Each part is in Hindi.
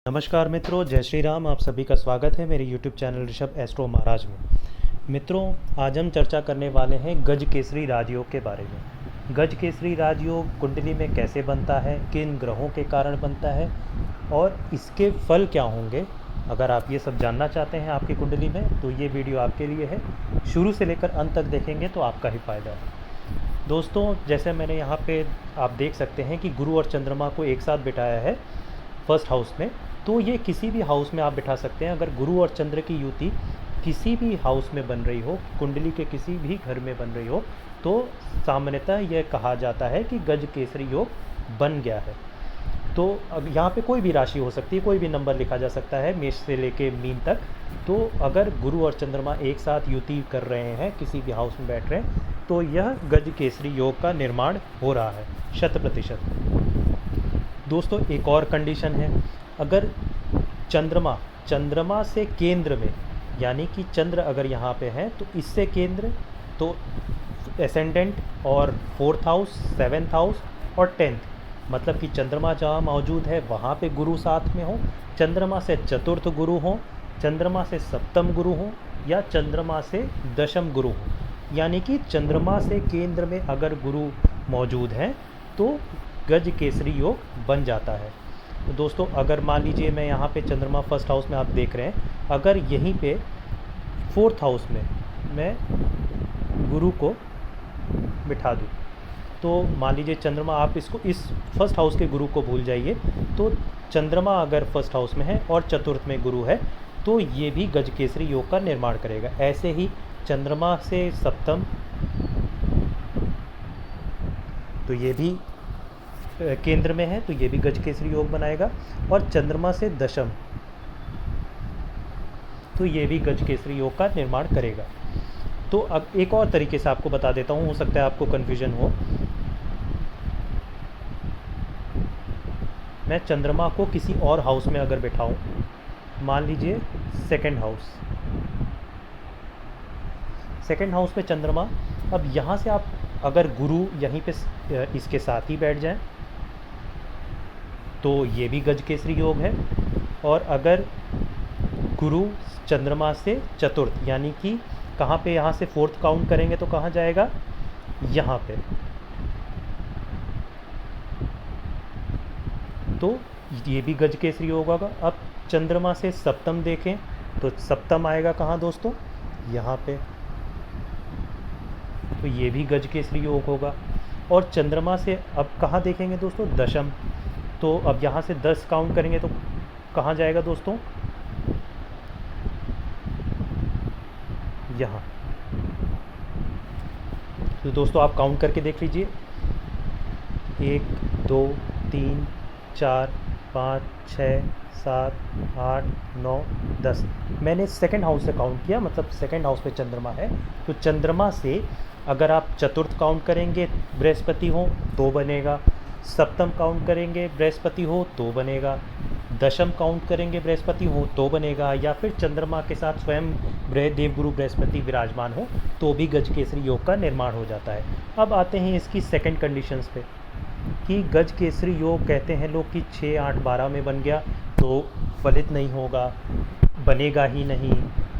नमस्कार मित्रों, जय श्री राम। आप सभी का स्वागत है मेरे YouTube चैनल ऋषभ एस्ट्रो महाराज में। मित्रों, आज हम चर्चा करने वाले हैं गज केसरी राजयोग के बारे में। गज केसरी राजयोग कुंडली में कैसे बनता है, किन ग्रहों के कारण बनता है और इसके फल क्या होंगे। अगर आप ये सब जानना चाहते हैं आपकी कुंडली में तो ये वीडियो आपके लिए है। शुरू से लेकर अंत तक देखेंगे तो आपका ही फ़ायदा है। दोस्तों, जैसे मैंने यहाँ पे आप देख सकते हैं कि गुरु और चंद्रमा को एक साथ बिठाया है फर्स्ट हाउस में। तो ये किसी भी हाउस में आप बिठा सकते हैं। अगर गुरु और चंद्र की युति किसी भी हाउस में बन रही हो, कुंडली के किसी भी घर में बन रही हो, तो सामान्यतः यह कहा जाता है कि गज केसरी योग बन गया है। तो अब यहाँ पे कोई भी राशि हो सकती है, कोई भी नंबर लिखा जा सकता है, मेष से लेके मीन तक। तो अगर गुरु और चंद्रमा एक साथ युति कर रहे हैं, किसी भी हाउस में बैठ रहे हैं, तो यह गज केसरी योग का निर्माण हो रहा है 100%। दोस्तों, एक और कंडीशन है। अगर चंद्रमा से केंद्र में, यानी कि चंद्र अगर यहाँ पे है तो इससे केंद्र, तो एसेंडेंट और 4th हाउस, 7th हाउस और 10th, मतलब कि चंद्रमा जहाँ मौजूद है वहाँ पे गुरु साथ में हो, चंद्रमा से चतुर्थ गुरु हो, चंद्रमा से सप्तम गुरु हो या चंद्रमा से दशम गुरु हो, यानी कि चंद्रमा से केंद्र में अगर गुरु मौजूद हैं तो गज केसरी योग बन जाता है। तो दोस्तों, अगर मान लीजिए मैं यहाँ पे चंद्रमा फर्स्ट हाउस में आप देख रहे हैं, अगर यहीं पे 4th हाउस में मैं गुरु को बिठा दूँ, तो मान लीजिए चंद्रमा, आप इसको इस फर्स्ट हाउस के गुरु को भूल जाइए, तो चंद्रमा अगर फर्स्ट हाउस में है और चतुर्थ में गुरु है तो ये भी गज केसरी योग का निर्माण करेगा। ऐसे ही चंद्रमा से सप्तम, तो ये भी केंद्र में है तो ये भी गज केसरी योग बनाएगा, और चंद्रमा से दशम, तो ये भी गज केसरी योग का निर्माण करेगा। तो अब एक और तरीके से आपको बता देता हूँ, हो सकता है आपको कन्फ्यूजन हो। मैं चंद्रमा को किसी और हाउस में अगर बैठाऊँ, मान लीजिए 2nd हाउस, 2nd हाउस में चंद्रमा, अब यहाँ से आप अगर गुरु यहीं पे इसके साथ ही बैठ जाएं तो ये भी गज केसरी योग है। और अगर गुरु चंद्रमा से चतुर्थ, यानी कि कहाँ पे, यहाँ से 4th काउंट करेंगे तो कहाँ जाएगा, यहाँ पे, तो ये भी गज केसरी योग होगा। अब चंद्रमा से सप्तम देखें तो सप्तम आएगा कहाँ दोस्तों, यहाँ पे, तो ये भी गज केसरी योग होगा। और चंद्रमा से अब कहाँ देखेंगे दोस्तों, दशम, तो अब यहाँ से 10 काउंट करेंगे तो कहाँ जाएगा दोस्तों, यहाँ। तो दोस्तों आप काउंट करके देख लीजिए, 1 2 3 4 5 6 7 8 9 10। मैंने 2nd हाउस से काउंट किया, मतलब 2nd हाउस पे चंद्रमा है। तो चंद्रमा से अगर आप चतुर्थ काउंट करेंगे बृहस्पति हो तो बनेगा, सप्तम काउंट करेंगे बृहस्पति हो तो बनेगा, दशम काउंट करेंगे बृहस्पति हो तो बनेगा, या फिर चंद्रमा के साथ स्वयं देवगुरु बृहस्पति विराजमान हो तो भी गज केसरी योग का निर्माण हो जाता है। अब आते हैं इसकी सेकंड कंडीशंस पे, कि गज केसरी योग कहते हैं लोग कि 6 8 12 में बन गया तो फलित नहीं होगा, बनेगा ही नहीं,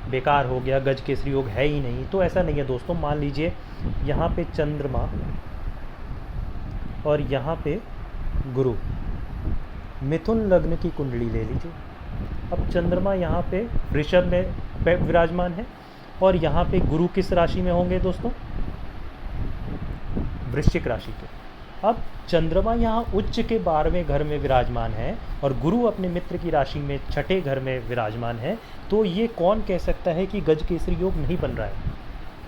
बेकार हो गया, गज केसरी योग है ही नहीं। तो ऐसा नहीं है दोस्तों। मान लीजिए यहाँ पे चंद्रमा और यहाँ पे गुरु, मिथुन लग्न की कुंडली ले लीजिए। अब चंद्रमा यहाँ पे वृषभ में विराजमान है और यहाँ पे गुरु किस राशि में होंगे दोस्तों, वृश्चिक राशि के। अब चंद्रमा यहाँ उच्च के 12वें घर में विराजमान है और गुरु अपने मित्र की राशि में 6ठे घर में विराजमान है, तो ये कौन कह सकता है कि गज केसरी योग नहीं बन रहा है।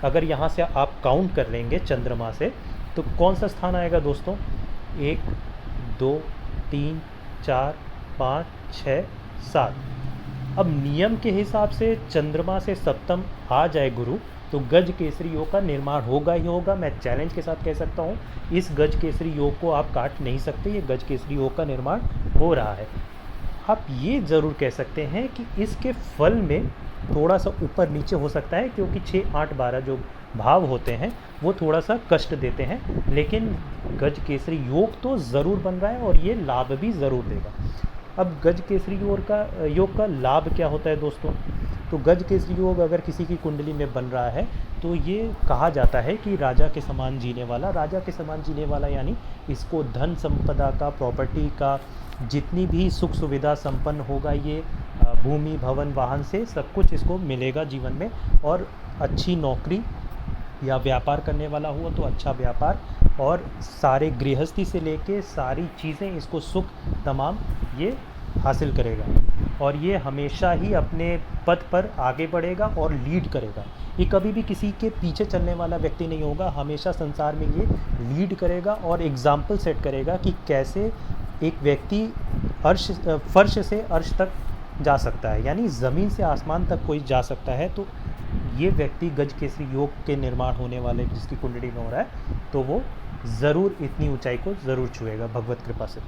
अगर यहाँ से आप काउंट कर लेंगे चंद्रमा से तो कौन सा स्थान आएगा दोस्तों, 1 2 3 4 5 6 7। अब नियम के हिसाब से चंद्रमा से सप्तम आ जाए गुरु तो गज केसरी योग का निर्माण होगा ही होगा। मैं चैलेंज के साथ कह सकता हूँ, इस गज केसरी योग को आप काट नहीं सकते, ये गज केसरी योग का निर्माण हो रहा है। आप ये ज़रूर कह सकते हैं कि इसके फल में थोड़ा सा ऊपर नीचे हो सकता है, क्योंकि 6 8 12 जो भाव होते हैं वो थोड़ा सा कष्ट देते हैं, लेकिन गज केसरी योग तो ज़रूर बन रहा है और ये लाभ भी ज़रूर देगा। अब गज केसरी योग का लाभ क्या होता है दोस्तों? तो गज केसरी योग अगर किसी की कुंडली में बन रहा है तो ये कहा जाता है कि राजा के समान जीने वाला। राजा के समान जीने वाला यानी इसको धन संपदा का, प्रॉपर्टी का, जितनी भी सुख सुविधा संपन्न होगा ये, भूमि भवन वाहन से सब कुछ इसको मिलेगा जीवन में। और अच्छी नौकरी या व्यापार करने वाला हुआ तो अच्छा व्यापार, और सारे गृहस्थी से लेके सारी चीज़ें इसको सुख तमाम ये हासिल करेगा। और ये हमेशा ही अपने पद पर आगे बढ़ेगा और लीड करेगा। ये कभी भी किसी के पीछे चलने वाला व्यक्ति नहीं होगा, हमेशा संसार में ये लीड करेगा और एग्जाम्पल सेट करेगा कि कैसे एक व्यक्ति फर्श से अर्श तक जा सकता है, यानी ज़मीन से आसमान तक कोई जा सकता है। तो ये व्यक्ति गज केसरी योग के निर्माण होने वाले जिसकी कुंडली में हो रहा है तो वो ज़रूर इतनी ऊंचाई को ज़रूर छुएगा भगवत कृपा से।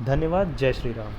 धन्यवाद। जय श्री राम।